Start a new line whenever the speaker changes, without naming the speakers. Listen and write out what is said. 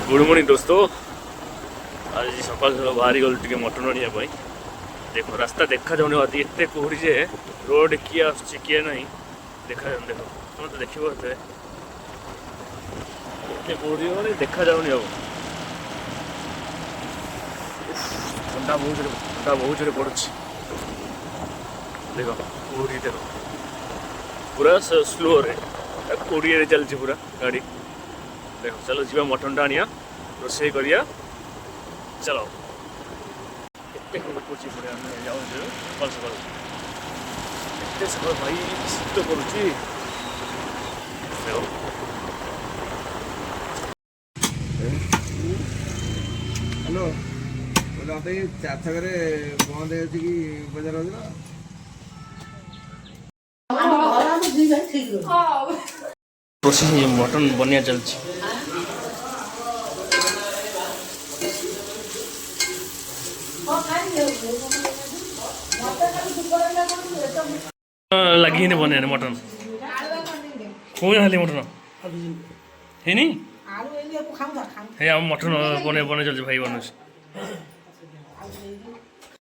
Good morning दोस्तों। आज सकाल सकाल बाहरी गल टे मटन आने। देखो रास्ता देखा जाऊनी आज एत कोहड़ी जे रोड किए आस किए ना देखा जाऊन। देख तुम तो देखो एत कोहड़ी मैंने देखा जाऊनी। अब ठंडा बहुत जोर पड़े। देख कोहड़ी देख पूरा स्लो रे 20 चलती पूरा गाड़ी। देखो चलो जी मटन टा आनिया रोसे करिया चलो। पची पड़े जाऊँ सकाल सकाल एत सकाल भाई शीत करुच्ची।
हेलो बोले चार छक बंद हो बजार
प्रोसेस मटन बनिया चलती। लगी नहीं बने मटन कौन हाली मटन है नहीं है मटन बने बने चलते भाई बनus।